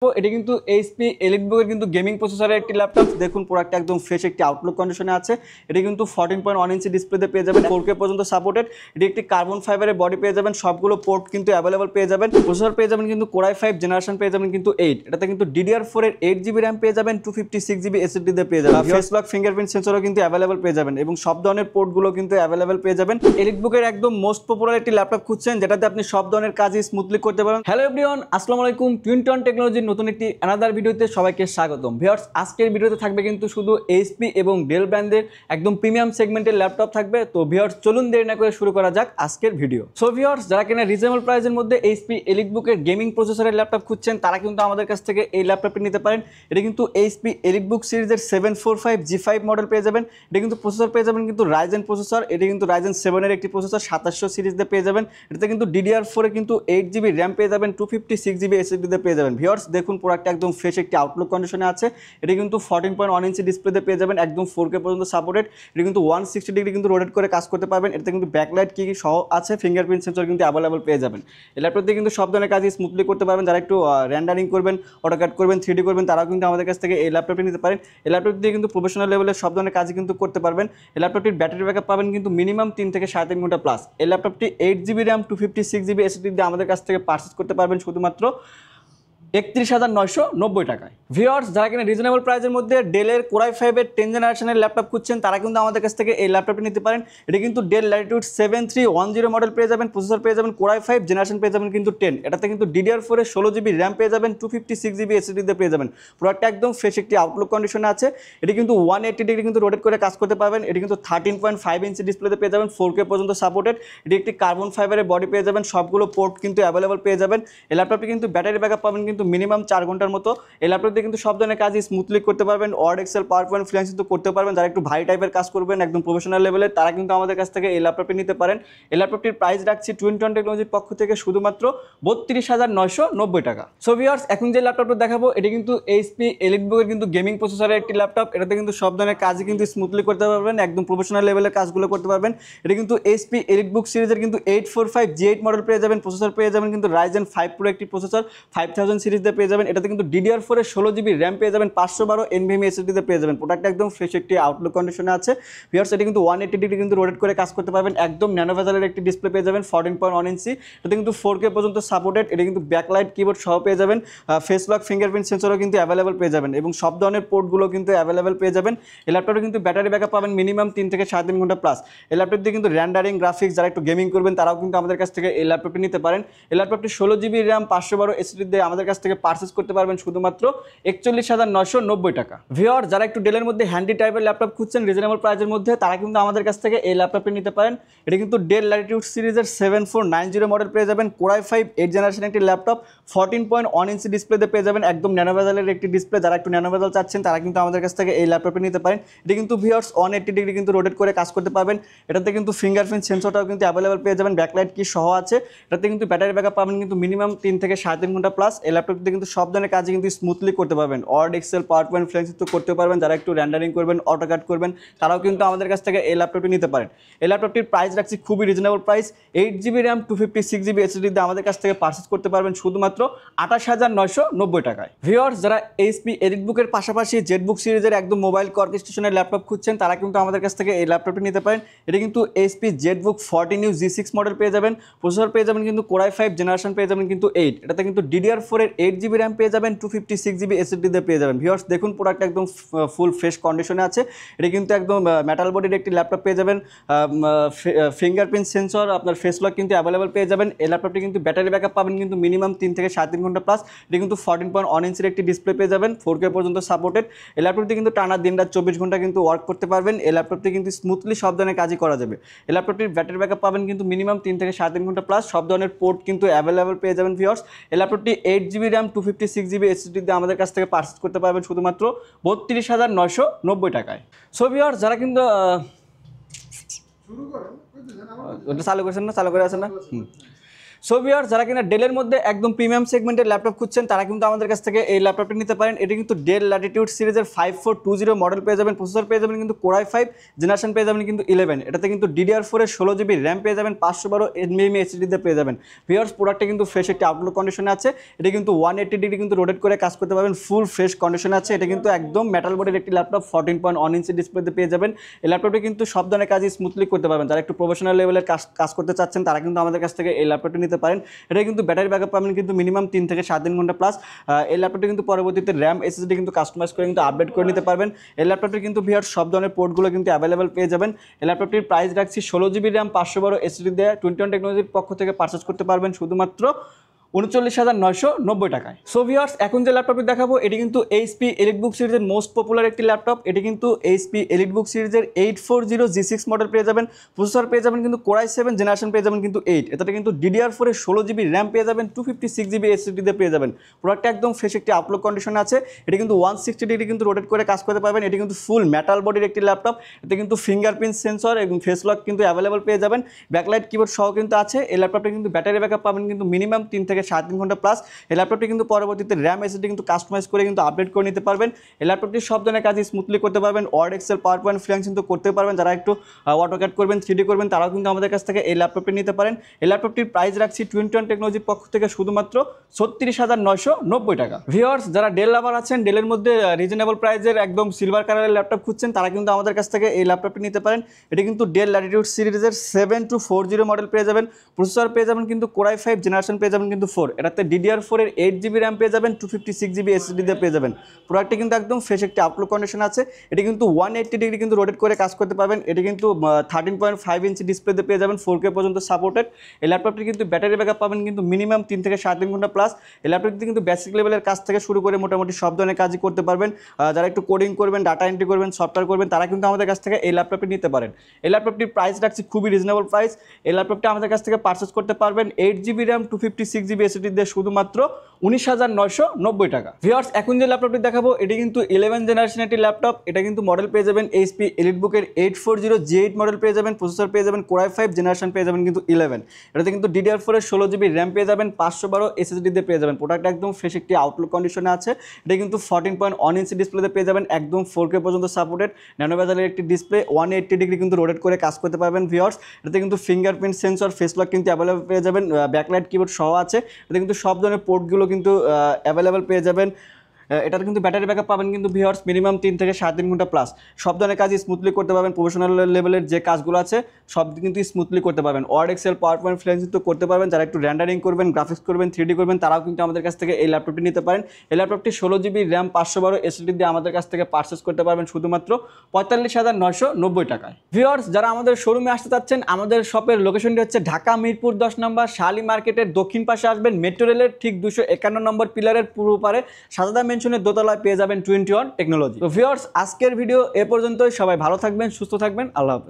তো এটা কিন্তু এইচপি এলিটবুকের কিন্তু গেমিং প্রসেসরের একটি ল্যাপটপ। দেখুন প্রোডাক্টটা একদম ফ্রেশ একটি আউটলুক কন্ডিশনে আছে। এটা কিন্তু 14.1 ইঞ্চি ডিসপ্লেতে পেয়ে যাবেন, 4K পর্যন্ত সাপোর্টেড। এটি একটি কার্বন ফাইবারের বডি পেয়ে যাবেন, সবগুলো পোর্ট কিন্তু অ্যাভেলেবল পেয়ে যাবেন। প্রসেসর পেয়ে যাবেন কিন্তু কোর i5 জেনারেশন পেয়ে যাবেন কিন্তু 8। এটাতে কিন্তু DDR4 এর 8GB র্যাম পেয়ে যাবেন, 256GB SSD তে পেয়ে যাবেন। ফেস লক ফিঙ্গারপ্রিন্ট সেন্সরও কিন্তু অ্যাভেলেবল পেয়ে যাবেন এবং সব ধরনের পোর্টগুলো কিন্তু অ্যাভেলেবল পেয়ে যাবেন। এলিটবুকের একদম মোস্ট পপুলার একটি ল্যাপটপ খুঁজছেন যেটাতে আপনি সব ধরনের কাজই স্মুথলি করতে পারবেন। হ্যালো এভরিওয়ান, আসসালামু আলাইকুম। টুইনটন টেকনোলজির নতুন একটি অ্যানাদার ভিডিওতে সবাইকে স্বাগতম। ভিউয়ার্স, আজকের ভিডিওতে থাকবে কিন্তু শুধু এইচপি এবং ডেল ব্র্যান্ডের একদম প্রিমিয়াম সেগমেন্টের ল্যাপটপ থাকবে। তো ভিউয়ার্স, চলুন দেরি না করে শুরু করা যাক আজকের ভিডিও। সো ভিউয়ার্স, যারা কিনা রিজনেবল প্রাইসের মধ্যে এইচপি এলিটবুকের গেমিং প্রসেসরের ল্যাপটপ খুঁজছেন তারা কিন্তু আমাদের কাছ থেকে এই ল্যাপটপটি নিতে পারেন। এটা কিন্তু এইচপি এলিটবুক সিরিজের 745G5 মডেল পেয়ে যাবেন। এটা কিন্তু প্রসেসর পেয়ে যাবেন কিন্তু রাইজেন প্রসেসর। এটা কিন্তু রাইজেন 7 এর একটি প্রসেসর, 2700 সিরিজে পেয়ে যাবেন। এটাতে কিন্তু DDR4 এ কিন্তু 8GB র্যাম পেয়ে যাবেন, 256GB SSD তে পেয়ে যাবেন। ভিউয়ার্স, দেখুন প্রোডাক্টটা একদম ফ্রেশ একটি আউটলুক কন্ডিশনে আছে। এটা কিন্তু 14.1 ইঞ্চি ডিসপ্লেতে পেয়ে যাবেন, একদম 4K পর্যন্ত সাপোর্টেড। এটা কিন্তু 160 ডিগ্রি কিন্তু রোটেট করে কাজ করতে পারবেন। এটাতে কিন্তু ব্যাকলাইট কি সহ আছে, ফিঙ্গারপ্রিন্ট সেন্সর কিন্তু অ্যাভেলেবল পেয়ে যাবেন। এই ল্যাপটপ দিয়ে কিন্তু সব ধরনের কাজই স্মুথলি করতে পারবেন। যারা একটু রেন্ডারিং করবেন, অটোক্যাড করবেন, 3D করবেন, তারাও কিন্তু আমাদের কাছ থেকে এই ল্যাপটপটি নিতে পারেন। এই ল্যাপটপ দিয়ে কিন্তু প্রফেশনাল লেভেলের সব ধরনের কাজই কিন্তু করতে পারবেন। এই ল্যাপটপটির ব্যাটারি ব্যাকআপ পাবেন কিন্তু মিনিমাম 3 থেকে 3.5 ঘন্টা প্লাস। এই ল্যাপটপটি 8GB র্যাম, 256GB SSD দিয়ে আমাদের কাছ থেকে পারচেজ করতে পারবেন শুধুমাত্র 31,990 টাকায়। ভিউয়ার্স, যারা কিনা রিজনেবল প্রাইসের মধ্যে ডেলের কোর i5 এর 10 জেনারেশনের ল্যাপটপ খুঁজছেন তারা কিন্তু আমাদের কাছ থেকে এই ল্যাপটপটি নিতে পারেন। এটা কিন্তু ডেল ল্যাটিটিউড 7310 মডেল পেয়ে যাবেন, প্রসেসর পেয়ে যাবেন কোর i5 জেনারেশন পেয়ে যাবেন কিন্তু 10। এটাতে কিন্তু DDR4 এর 16GB র্যাম পেয়ে যাবেন, 256GB SSD তে পেয়ে যাবেন। প্রোডাক্টটা একদম ফ্রেশ একটি আউটলুক কন্ডিশনে আছে। এটি কিন্তু 180 ডিগ্রি কিন্তু রোটেট করে কাজ করতে পারবেন। এটি কিন্তু 13.5 ইঞ্চি ডিসপ্লেতে পেয়ে যাবেন, 4K পর্যন্ত সাপোর্টেড। এটি একটি কার্বন ফাইবারের বডি পেয়ে যাবেন, সবগুলো পোর্ট কিন্তু অ্যাভেলেবল পেয়ে যাবেন। এই ল্যাপটপটি কিন্তু ব্যাটারি ব্যাকআপ পাবেন কিন্তু মিনিমাম 4 ঘন্টার মতো। এই ল্যাপটপ দিয়ে কিন্তু সব ধরনের কাজই স্মুথলি করতে পারবেন। Word, Excel, PowerPoint, freelancing তো করতে পারবেন। যারা একটু ভারী টাইপের কাজ করবেন, একদম প্রফেশনাল লেভেলের, তারা কিন্তু আমাদের কাছ থেকে এই ল্যাপটপটি নিতে পারেন। এই ল্যাপটপটির প্রাইস রাখছি টুইনটন টেকনোলজির পক্ষ থেকে শুধুমাত্র 32,990 টাকা। সো ভিউয়ার্স, এখন যে ল্যাপটপটা দেখাবো এটি কিন্তু এইচপি এলিটবুকের কিন্তু গেমিং প্রসেসরের একটি ল্যাপটপ। এটাতে কিন্তু সব ধরনের কাজই কিন্তু স্মুথলি করতে পারবেন, একদম প্রফেশনাল লেভেলের কাজগুলো করতে পারবেন। এটা কিন্তু এইচপি এলিটবুক সিরিজের কিন্তু 845G8 মডেল পেয়ে যাবেন, প্রসেসর পেয়ে যাবেন কিন্তু রাইজেন 5 প্রো একটি প্রসেসর, 5000 সিরিজে পেয়ে যাবেন। এটাতে কিন্তু DDR4 এর 16GB র্যাম পেয়ে যাবেন, 512 NVMe SSD তে পেয়ে যাবেন। প্রোডাক্টটা একদম ফ্রেশ একটি আউটলুক কন্ডিশনে আছে। ভিউয়ার্স, এটি কিন্তু 180 ডিগ্রি কিন্তু রোটেট করে কাজ করতে পারবেন। একদম ন্যানো ভেজালের একটি ডিসপ্লে পেয়ে যাবেন, 14.1 ইঞ্চি। এটাতে কিন্তু 4K পর্যন্ত সাপোর্টেড। এটা কিন্তু ব্যাকলাইট কিবোর্ড সহ পেয়ে যাবেন, ফেস লক ফিঙ্গারপ্রিন্ট সেন্সরও কিন্তু অ্যাভেলেবল পেয়ে যাবেন এবং সব ধরনের পোর্টগুলো কিন্তু অ্যাভেলেবল পেয়ে যাবেন। এই ল্যাপটপে কিন্তু ব্যাটারি ব্যাকআপ পাবেন মিনিমাম 3 থেকে 3.5 ঘন্টা প্লাস। এই ল্যাপটপ দিয়ে কিন্তু রেন্ডারিং, গ্রাফিক্স, যারা একটু গেমিং করবেন তারাও কিন্তু আমাদের কাছ থেকে এই ল্যাপটপটি নিতে পারেন। এই ল্যাপটপটি 16GB র্যাম, 512 SSD দিয়ে আমাদের কাছ থেকে পারচেজ করতে পারবেন শুধুমাত্র 41,990 টাকা। ভিউয়ার, যারা একটু ডেলের মধ্যে হ্যান্ডি টাইপের ল্যাপটপ খুঁজছেন রিজনেবল প্রাইসের মধ্যে, তারা কিন্তু আমাদের কাছ থেকে এই ল্যাপটপটি নিতে পারেন। এটা কিন্তু ডেল ল্যাটিটিউড সিরিজের 7490 মডেল পেয়ে যাবেন, কোর i5 8 জেনারেশন একটি ল্যাপটপ, 14.1 ইঞ্চি ডিসপ্লেতে পেয়ে যাবেন, একদম ন্যানো ভেজালের একটি ডিসপ্লে। যারা একটু ন্যানো ভেজাল চাচ্ছেন তারা কিন্তু আমাদের কাছ থেকে এই ল্যাপটপটি নিতে পারেন। এটা কিন্তু ভিউয়ার্স 180 ডিগ্রি কিন্তু রোটেট করে কাজ করতে পারবেন। এটাতে কিন্তু ফিঙ্গারপ্রিন্ট সেন্সরটাও কিন্তু অ্যাভেলেবল পেয়ে যাবেন, ব্যাকলাইট কি সহ আছে। এটাতে কিন্তু ব্যাটারি ব্যাকআপ পাবেন কিন্তু মিনিমাম 3 থেকে 3.5 ঘন্টা প্লাস। এই ল্যাপটপটিতে কিন্তু সব ধরনের কাজই কিন্তু স্মুথলি করতে পারবেন। Word, Excel, PowerPoint, freelancing তো করতে পারবেন। যারা একটু রেন্ডারিং করবেন, অটোক্যাড করবেন, তারাও কিন্তু আমাদের কাছ থেকে এই ল্যাপটপটি নিতে পারেন। এই ল্যাপটপটির প্রাইস রাখছি খুবই reasonable price. 8GB RAM, 256GB SSD দিয়ে আমাদের কাছ থেকে পারচেজ করতে পারবেন শুধুমাত্র 28,990 টাকায়। ভিউয়ার্স, যারা এইচপি এলিটবুকের পাশাপাশি জেটবুক সিরিজের একদম মোবাইল অর্কেস্ট্রেশনের ল্যাপটপ খুঁজছেন তারা কিন্তু আমাদের কাছ থেকে এই ল্যাপটপটি নিতে পারেন। এটা কিন্তু HP Jetbook 14U G6 model পেয়ে যাবেন, প্রসেসর পেয়ে যাবেন কিন্তু কোর i5 জেনারেশন পেয়ে যাবেন কিন্তু 8। এটাতে কিন্তু DDR4 এর 8GB র্যাম পেয়ে যাবেন, 256GB SSD দিয়ে পেয়ে যাবেন। ভিউয়ার্স, দেখুন প্রোডাক্ট একদম ফুল ফ্রেশ কন্ডিশনে আছে। এটা কিন্তু একদম মেটাল বডির একটি ল্যাপটপ পেয়ে যাবেন, ফিঙ্গারপ্রিন্ট সেন্সর, আপনার ফেস লক কিন্তু অ্যাভেলেবল পেয়ে যাবেন। এই ল্যাপটপটি কিন্তু ব্যাটারি ব্যাকআপ পাবেন কিন্তু মিনিমাম 3 থেকে 3.5 ঘন্টা প্লাস। এটা কিন্তু 14.1 ইঞ্চির একটি ডিসপ্লে পেয়ে যাবেন, 4K পর্যন্ত সাপোর্টেড। এই ল্যাপটপটি কিন্তু টানা দিনরাত 24 ঘন্টা কিন্তু ওয়ার্ক করতে পারবেন। এই ল্যাপটপটি কিন্তু স্মুথলি সব ধরনের কাজই করা যাবে। এই ল্যাপটপটির ব্যাটারি ব্যাকআপ পাবেন কিন্তু মিনিমাম 3 থেকে 3.5 ঘন্টা প্লাস। সব ধরনের পোর্ট কিন্তু অ্যাভেলেবল পেয়ে যাবেন। ভিউয়ার্স, এই ল্যাপটপটি 8GB র্যাম, 256GB SSD দিয়ে আমাদের কাছ থেকে পারচেজ করতে পারবেন শুধুমাত্র 32,990 টাকায়। সো ভিউয়ার্স, যারা কিন্তু ওটা চালু করেছেন না, চালু করে আছেন না, সো ভিউয়ার্স, যারা কিনা ডেলের মধ্যে একদম প্রিমিয়াম সেগমেন্টের ল্যাপটপ খুঁজছেন তারা কিন্তু আমাদের কাছ থেকে এই ল্যাপটপটি নিতে পারেন। এটা কিন্তু ডেল ল্যাটিটিউড সিরিজের 5420 মডেল পেয়ে যাবেন, প্রসেসর পেয়ে যাবেন কিন্তু কোর i5 জেনারেশন পেয়ে যাবেন কিন্তু 11। এটাতে কিন্তু DDR4 এর 16GB র্যাম পেয়ে যাবেন, 512 NVMe HDD পেয়ে যাবেন। ভিউয়ার্স, প্রোডাক্টটা কিন্তু ফ্রেশ একটি আউটলুক কন্ডিশনে আছে। এটা কিন্তু 180 ডিগ্রি কিন্তু রোটেট করে কাজ করতে পারবেন, ফুল ফ্রেশ কন্ডিশনে আছে। এটা কিন্তু একদম মেটাল বডির একটি ল্যাপটপ, 14.1 ইঞ্চি ডিসপ্লেতে পেয়ে যাবেন। এই ল্যাপটপটি কিন্তু সব ধরনের কাজই স্মুথলি করতে পারবেন। যারা একটু প্রফেশনাল লেভেলের কাজ করতে চাচ্ছেন তারা কিন্তু আমাদের কাছ থেকে এই ল্যাপটপটি নিতে পারেন। এটা কিন্তু ব্যাটারি ব্যাকআপ পাবেন কিন্তু মিনিমাম 3 থেকে 7 ঘন্টা প্লাস। এই ল্যাপটপটি কিন্তু পরবর্তীতে র্যাম SSD কিন্তু কাস্টমাইজ করে কিন্তু আপডেট করে নিতে পারবেন। এই ল্যাপটপটি কিন্তু ভিউয়ার্স সব ধরনের পোর্টগুলো কিন্তু অ্যাভেলেবেল পেয়ে যাবেন। এই ল্যাপটপটির প্রাইস রাখছি 16GB র্যাম 512 SSD দিয়ে 21 টেকনোলজির পক্ষ থেকে পারচেজ করতে পারবেন শুধুমাত্র 39,990 টাকায়। সো ভিউয়ার্স, এখন যে ল্যাপটপটি দেখাবো এটি কিন্তু HP EliteBook সিরিজের মোস্ট পপুলার একটি ল্যাপটপ। এটি কিন্তু HP EliteBook সিরিজের 840G6 মডেল পেয়ে যাবেন, প্রসেসর পেয়ে যাবেন কিন্তু কোর i7 জেনারেশন পেয়ে যাবেন কিন্তু 8। এটাতে কিন্তু DDR4 এর 16GB র্যাম পেয়ে যাবেন, 256GB SSD দিয়ে পেয়ে যাবেন। প্রোডাক্টটা একদম ফ্রেশ একটি আপলোড কন্ডিশনে আছে। এটি কিন্তু 160 ডিগ্রি কিন্তু রোটেট করে কাজ করতে পারবেন। এটি কিন্তু ফুল মেটাল বডির একটি ল্যাপটপ। এতে কিন্তু ফিঙ্গারপ্রিন্ট সেন্সর এবং ফেস লক কিন্তু অ্যাভেলেবল পেয়ে যাবেন। ব্যাকলাইট কিবোর্ড সহ কিন্তু আছে। এই ল্যাপটপটা কিন্তু ব্যাটারি ব্যাকআপ পাবেন কিন্তু মিনিমাম 3 থেকে 7 ঘন্টা প্লাস। এই ল্যাপটপটি কিন্তু পরবর্তীতে র্যাম SSD কিন্তু কাস্টমাইজ করে কিন্তু আপডেট করে নিতে পারবেন। এই ল্যাপটপটি সব ধরনের কাজই স্মুথলি করতে পারবেন। Word, Excel, PowerPoint, freelance কিন্তু করতে পারবেন। যারা একটু অটোক্যাড করবেন, 3D করবেন তারাও কিন্তু আমাদের কাছ থেকে এই ল্যাপটপটি নিতে পারেন। এই ল্যাপটপটির প্রাইস রাখছি 21 টেকনোলজির পক্ষ থেকে শুধুমাত্র 36,990 টাকা। ভিউয়ার্স, যারা ডেল লাভার আছেন, ডেলের মধ্যে রিজনেবল প্রাইসের একদম সিলভার কালারের ল্যাপটপ খুঁজছেন তারা কিন্তু আমাদের কাছ থেকে এই ল্যাপটপটি নিতে পারেন। এটি কিন্তু ডেল ল্যাটিটিউড সিরিজের 7240 মডেল পেয়ে যাবেন, প্রসেসর পেয়ে যাবেন কিন্তু কোর i5 জেনারেশন পেয়ে যাবেন কিন্তু 4। এটাতে DDR4 এর 8GB র্যাম পেয়ে যাবেন, 256GB SSD দিয়ে পেয়ে যাবেন। প্রোডাক্টটি কিন্তু একদম ফ্রেশ একটি আপলোড কন্ডিশন আছে। এটি কিন্তু 180 ডিগ্রি কিন্তু রোটেট করে কাজ করতে পারবেন। এটি কিন্তু 13.5 ইঞ্চি ডিসপ্লেতে পেয়ে যাবেন, 4K পর্যন্ত সাপোর্টেড। এই ল্যাপটপটি কিন্তু ব্যাটারি ব্যাকআপ পাবেন কিন্তু মিনিমাম 3 থেকে 7 ঘন্টা প্লাস। এই ল্যাপটপটি কিন্তু বেসিক লেভেলের কাজ থেকে শুরু করে মোটামুটি সব ধরনের কাজই করতে পারবেন। যারা একটু কোডিং করবেন, ডাটা এন্ট্রি করবেন, সফটওয়্যার করবেন তারা কিন্তু আমাদের কাছ থেকে এই ল্যাপটপটি নিতে পারেন। এই ল্যাপটপটির প্রাইস রাখছি খুবই রিজনেবল প্রাইস। এই ল্যাপটপটি আমাদের কাছ থেকে পারচেস করতে পারবেন 8GB র্যাম 256GB SSD দিয়ে শুধুমাত্র 19,990 টাকা। ভিউয়ার্স, এখন যে ল্যাপটপটি দেখাবো এটি কিন্তু 11 জেনারেশন একটি ল্যাপটপ। এটা কিন্তু মডেল পেয়ে যাবেন HP EliteBook এর 840G8 মডেল পেয়ে যাবেন, প্রসেসর পেয়ে যাবেন কোর i5 জেনারেশন পেয়ে যাবেন কিন্তু 11। এটাতে কিন্তু DDR4 এর 16GB র্যাম পেয়ে যাবেন, 512 SSD দিয়ে পেয়ে যাবেন। প্রোডাক্ট একদম ফ্রেশ একটি আউটলুক কন্ডিশনে আছে। এটা কিন্তু 14.1 ইঞ্চি ডিসপ্লেতে পেয়ে যাবেন, একদম 4K পর্যন্ত সাপোর্টেড। ন্যানো বেজেলের একটি ডিসপ্লে, 180 ডিগ্রি কিন্তু রোটেট করে কাজ করতে পারবেন। ভিউয়ার্স, এটাতে কিন্তু ফিঙ্গারপ্রিন্ট সেন্সর, ফেস লক কিন্তু অ্যাভেলেবল পেয়ে যাবেন, ব্যাকলাইট কিবোর্ড সহ আছে। এটাতে কিন্তু সব ধরনের পোর্টগুলো কিন্তু অ্যাভেলেবল পেয়ে যাবেন। এটাতে কিন্তু ব্যাটারি ব্যাকআপ পাবেন কিন্তু ভিউয়ার্স মিনিমাম 3 থেকে 7 ঘন্টা প্লাস। সব ধরনের কাজই স্মুথলি করতে পারবেন। প্রফেশনাল লেভেলের যে কাজগুলো আছে সব কিন্তু স্মুথলি করতে পারবেন। Word, Excel, PowerPoint, freelance কিন্তু করতে পারবেন। যারা একটু র্যান্ডারিং করবেন, গ্রাফিক্স করবেন, 3D করবেন তারাও কিন্তু আমাদের কাছ থেকে এই ল্যাপটপটি নিতে পারেন। এই ল্যাপটপটি 16GB র্যাম 512 SSD দিয়ে আমাদের কাছ থেকে পারচেস করতে পারবেন শুধুমাত্র 45,990 টাকায়। ভিউয়ার্স, যারা আমাদের শোরুমে আসতে চাচ্ছেন, আমাদের শপের লোকেশনটি হচ্ছে ঢাকা মিরপুর 10 নম্বর শালি মার্কেটের দক্ষিণ পাশে আসবেন, মেট্রো রেলের ঠিক 251 নম্বর পিলারের পূর্ব পারে সাজাদা মেনশনের দোতলায় পেয়ে যাবেন 21 টেকনোলজি। তো ভিউয়ার্স, আজকের ভিডিও এ পর্যন্তই। সবাই ভালো থাকবেন, সুস্থ থাকবেন, আল্লাহ হাফেজ।